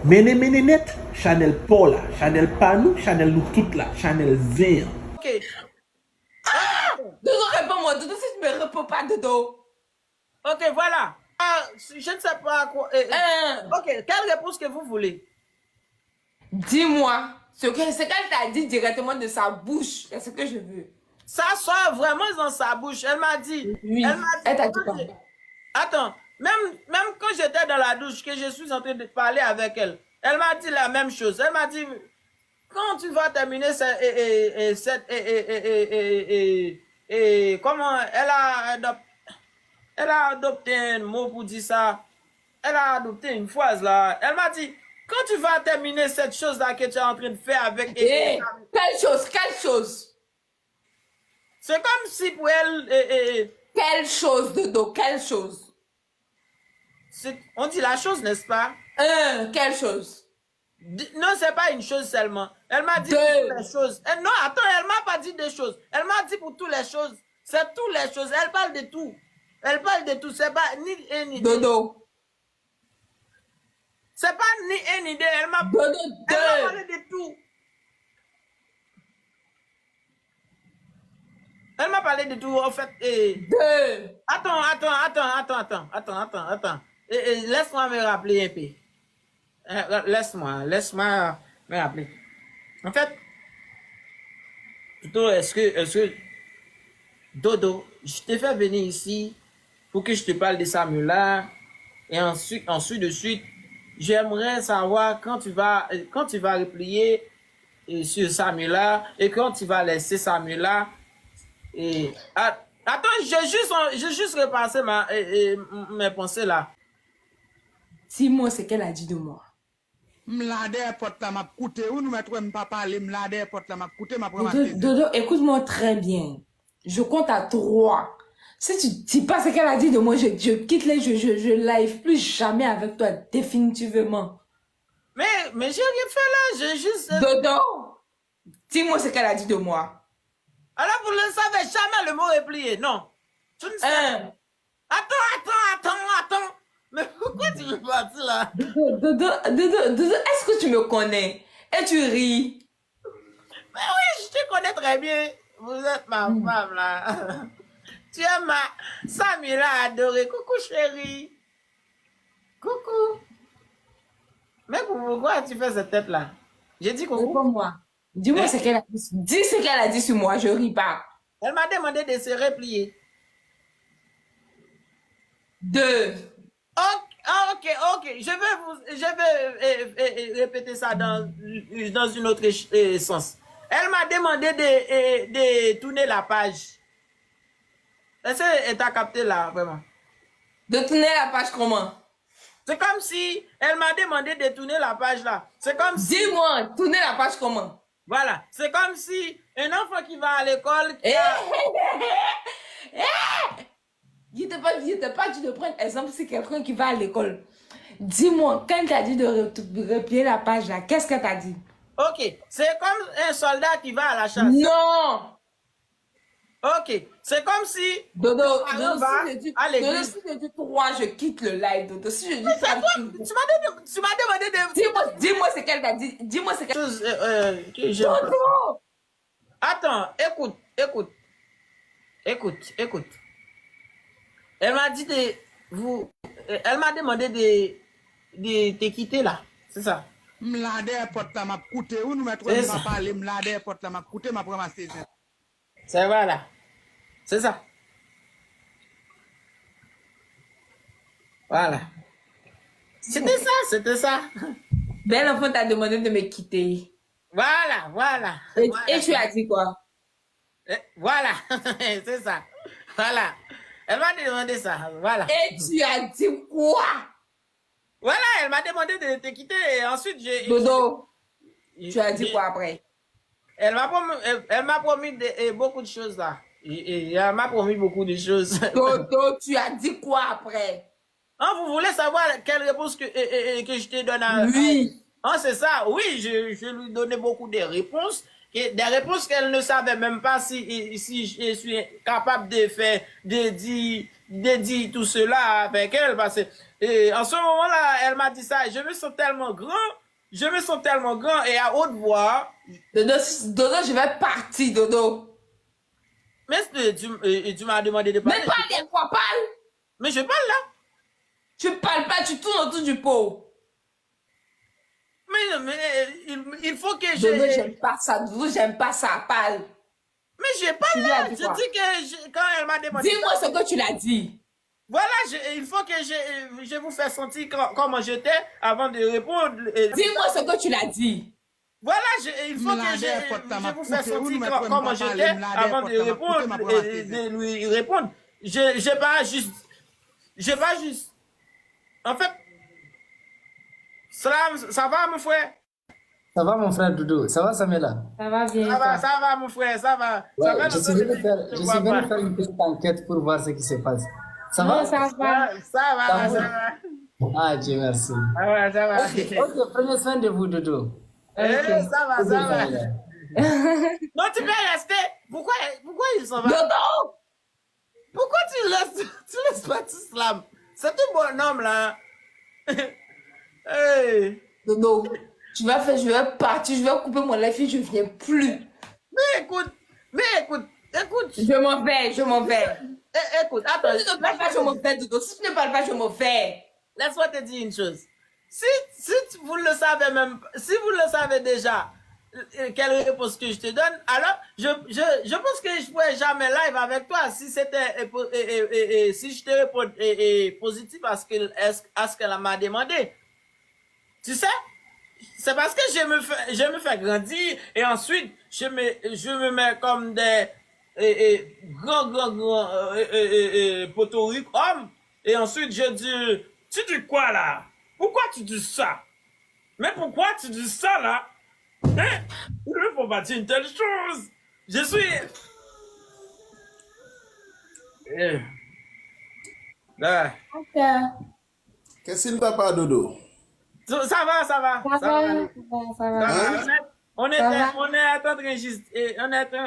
Mene net, Chanel Paula, Chanel Panou, Chanel nous toutes là, Chanel Zin. Ok. Dodo, réponds-moi. Dodo, si tu me réponds pas, Dodo. Ok, voilà. Je ne sais pas quoi. Ok, quelle réponse que vous voulez? Dis-moi ce qu'elle t'a dit directement de sa bouche. C'est ce que je veux. Ça sort vraiment dans sa bouche. Elle m'a dit. Oui. Elle t'a dit quoi? Attends, même quand j'étais dans la douche, que je suis en train de parler avec elle, elle m'a dit la même chose. Elle m'a dit, quand tu vas terminer cette, comment, elle a adopté un mot pour dire ça. Elle a adopté une phrase là. Elle m'a dit, quand tu vas terminer cette chose-là que tu es en train de faire avec... Quelle chose? Quelle chose? C'est comme si pour elle... Quelle chose, Dodo? Quelle chose? On dit la chose, n'est-ce pas? Quelle chose? Non, c'est pas une chose seulement. Elle m'a dit pour toutes les choses. Non, attends, elle m'a pas dit des choses. Elle m'a dit pour toutes les choses. C'est toutes les choses. Elle parle de tout. Elle parle de tout. C'est pas ni un ni deux. Dodo. C'est pas ni un ni deux. Elle m'a parlé de tout. Elle m'a parlé de tout, en fait. Attends. Laisse-moi me rappeler un peu. Laisse-moi me rappeler. En fait, plutôt, est-ce que, Dodo, je t'ai fait venir ici pour que je te parle de Samuel-là, et ensuite de suite, j'aimerais savoir quand tu vas replier sur Samuel-là, et quand tu vas laisser Samuel-là. Et attends, j'ai juste repassé mes pensées là. Dis-moi ce qu'elle a dit de moi. Dodo, écoute-moi très bien. Je compte à 3. Si tu dis pas ce qu'elle a dit de moi, je quitte je live plus jamais avec toi, définitivement. Mais j'ai rien fait là, j'ai juste... Dodo, dis-moi ce qu'elle a dit de moi. Alors vous ne savez jamais le mot replier, non? Tu ne sais. Attends. Mais pourquoi tu veux partir là? Dodo, est-ce que tu me connais? Et tu ris? Mais oui, je te connais très bien. Vous êtes ma femme là. Tu es ma Samira adorée. Coucou chérie. Coucou. Mais pourquoi tu fais cette tête là? J'ai dit coucou. Réponds-moi. Dis-moi ce qu'elle a dit. Dis ce qu'elle a dit sur moi, je ris pas. Elle m'a demandé de se replier. 2. Ok. Je vais répéter ça dans une autre sens. Elle m'a demandé de tourner la page. Est-ce que tu as capté là, vraiment? De tourner la page comment? C'est comme si elle m'a demandé de tourner la page là. C'est comme si... Dis-moi, tourner la page comment? Voilà. C'est comme si un enfant qui va à l'école... Je t'ai pas dit de prendre exemple si quelqu'un qui va à l'école. Dis-moi, quand tu as dit de replier la page là, qu'est-ce que tu as dit? Ok. C'est comme un soldat qui va à la chasse. Non! Ok. C'est comme si... Dodo, si je dis 3, je quitte le live. Dodo, si je dis 3, tu m'as demandé de... Dis-moi ce qu'elle t'a dit. Dis-moi ce qu'elle... Dodo! Attends, écoute. Elle m'a dit elle m'a demandé de te quitter là. C'est ça. C'est voilà. C'est ça. Voilà. C'était ça. Belle enfant t'a demandé de me quitter. Voilà. Et tu as dit quoi? Voilà. C'est ça. Voilà. Elle m'a demandé ça. Voilà. Et tu as dit quoi? Voilà, elle m'a demandé de te quitter et ensuite Dodo, tu as dit quoi après? Elle m'a promis beaucoup de choses là. Elle m'a promis beaucoup de choses. Dodo, tu as dit quoi après? Vous voulez savoir quelle réponse que je te donne Oui. C'est ça. Oui, je lui donnais beaucoup de réponses. Des réponses qu'elle ne savait même pas si je suis capable de faire, de dire dédie tout cela avec elle parce que en ce moment-là, elle m'a dit ça. Je me sens tellement grand. Je me sens tellement grand et à haute voix. Dodo, Dodo, je vais partir, Dodo. Mais tu m'as demandé de parler. Mais parle, quoi, parle. Mais je parle là. Tu parles pas, tu tournes autour du pot. Mais il faut que Dodo, j'aime pas ça. Dodo, j'aime pas ça. Parle. Mais je parle là. Je dis quoi? que quand elle m'a demandé. Dis-moi ce que tu l'as dit. Voilà, il faut que je vous fasse sentir comment j'étais avant de répondre. Dis-moi ce que tu l'as dit. Voilà, il faut que je vous fasse sentir comment j'étais avant de répondre et de lui répondre. J'ai pas juste. En fait, ça va mon frère? Ça va, mon frère Doudou? Ça va, Samela? Ça va bien. Ça va mon frère, ça va. Ouais, Ça va, je suis venu faire une petite enquête pour voir ce qui se passe. Ça va? Ça va. Ça va. Ah, Dieu merci. Ça va. Ok, prenez soin de vous, Doudou. Ça va. Non, tu peux rester. Pourquoi ils sont là? Dodo! Pourquoi tu laisses pas tout slam? C'est un bon homme là. Hey. Dodo, je vais partir, je vais couper mon live, je viens plus. Mais écoute. Je m'en vais. Écoute, attends. Si tu ne parles pas, je m'en vais, Dodo. Si tu ne parles pas, je m'en vais. Laisse-moi te dire une chose. Si vous le savez même, si vous le savez déjà, quelle réponse que je te donne, alors je pense que je pourrais jamais live avec toi si c'était si je te réponds positif à ce qu'elle m'a demandé. Tu sais, c'est parce que je me fais grandir et ensuite je me mets comme des grands potoriques hommes et ensuite je dis, tu dis quoi là? Pourquoi tu dis ça? Mais pourquoi tu dis ça là? Hein? Il ne faut pas dire une telle chose. Je suis... Là. Ok. Qu'est-ce qu'il ne va pas, Dodo? Ça va. On est en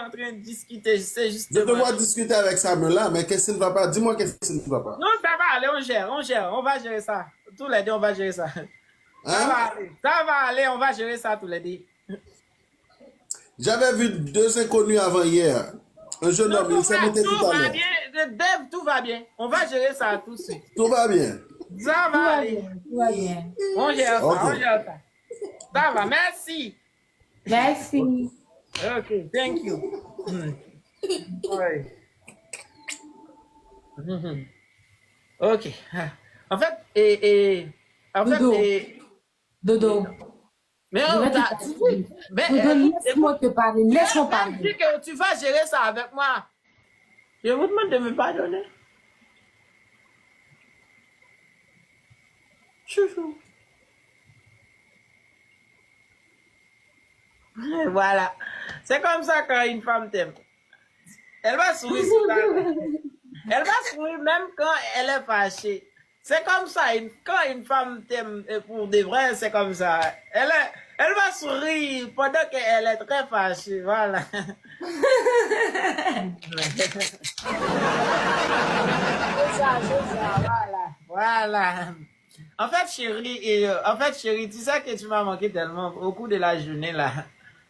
train de discuter. C'est juste. Je devoir discuter avec Samuel, mais qu'est-ce qu'il ne va pas? Dis-moi qu'est-ce qu'il ne va pas. Non, ça va aller, on gère. On va gérer ça. Tous les deux, on va gérer ça. Ça va aller, on va gérer ça tous les deux. J'avais vu 2 inconnus avant hier. Un jeune homme, il s'est monté tout à l'heure. Dave, tout va bien. On va gérer ça tout de suite. Tout va bien. Ça va aller. Tout va bien. On gère ça, Ok. on gère ça. Ça va, merci. Merci. Ok, thank you. Ouais. Ok. En fait, Dodo. Dodo. mais Je vais te parler. Dodo, laisse-moi te parler. Laisse-moi parler. dis que tu vas gérer ça avec moi. Je vous demande de me pardonner. Chouchou. Voilà. C'est comme ça quand une femme t'aime. Elle va sourire. Elle va sourire même quand elle est fâchée. C'est comme ça. Quand une femme t'aime pour de vrai, c'est comme ça. Elle va sourire pendant qu'elle est très fâchée. Voilà. C'est ça. Voilà. En fait, chérie, tu sais que tu m'as manqué tellement au cours de la journée là.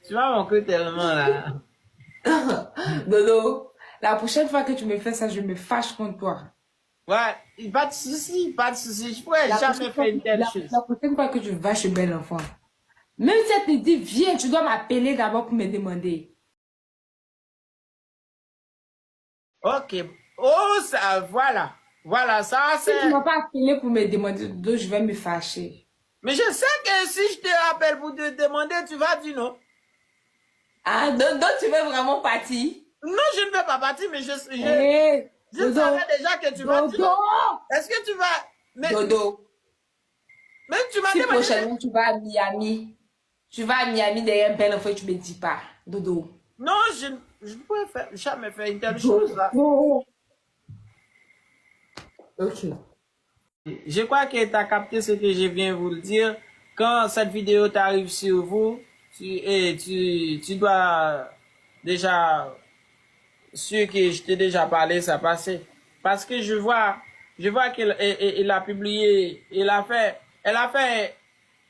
Tu m'as manqué tellement là. Dodo, la prochaine fois que tu me fais ça, je me fâche contre toi. Ouais, pas de souci. Je pourrais jamais faire une telle chose. La prochaine fois que tu vas chez Bel Enfant, même si elle te dit, viens, tu dois m'appeler d'abord pour me demander. Ok. Oh, ça, voilà. Voilà, ça Si c'est... tu ne m'as pas appelé pour me demander, Dodo, je vais me fâcher. Mais je sais que si je te rappelle pour te demander, tu vas dire non. Ah, Dodo, tu veux vraiment partir? Non, je ne veux pas partir, mais je Hey, Dodo, savais déjà que tu vas dire Dodo, non. Est-ce que tu vas... Mais Dodo, tu m'as si demandé... prochainement tu vas à Miami, derrière Bel Enfant et tu me dis pas, Dodo. Non, je ne pourrais jamais faire une telle chose là. Ok. Je crois que tu as capté ce que je viens vous le dire. Quand cette vidéo t'arrive sur vous, tu dois déjà, ce que je t'ai déjà parlé, ça passait. Parce que je vois qu'elle a publié, elle a fait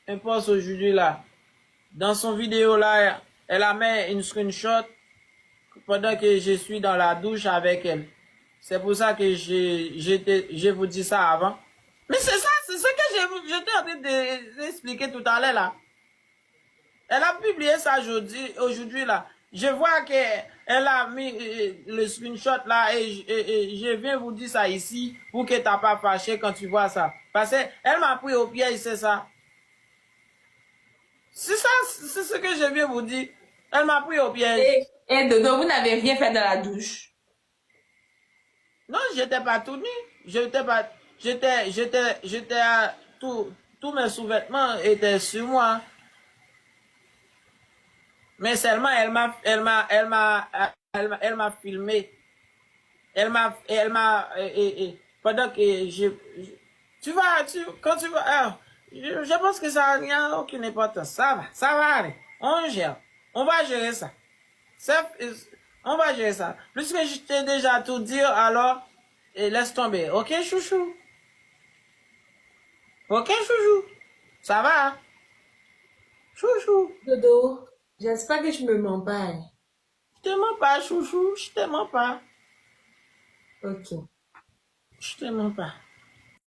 un post aujourd'hui là. Dans son vidéo là, elle a mis une screenshot pendant que je suis dans la douche avec elle. C'est pour ça que je vous dis ça avant. Mais c'est ça, c'est ce que j'étais en train d'expliquer tout à l'heure là. Elle a publié ça aujourd'hui là. Je vois qu'elle a mis le screenshot là et je viens vous dire ça ici pour que tu n'as pas fâché quand tu vois ça. Parce qu'elle m'a pris au piège, c'est ça. C'est ça, c'est ce que je viens vous dire. Elle m'a pris au piège. Et Dodo, vous n'avez rien fait dans la douche. Non, j'étais pas tout nu. Tous mes sous-vêtements étaient sur moi. Mais seulement, elle m'a filmé. Pendant que quand tu vas, je pense que ça n'a aucune importance. Ça va aller. On gère. On va gérer ça. On va gérer ça. Puisque je t'ai déjà tout dit, alors, laisse tomber. Ok, chouchou? Ok, chouchou? Ça va? Hein? Chouchou? Dodo, j'espère que tu me mens pas. Hein. Je te mens pas, chouchou. Je te mens pas. Ok. Je te mens pas.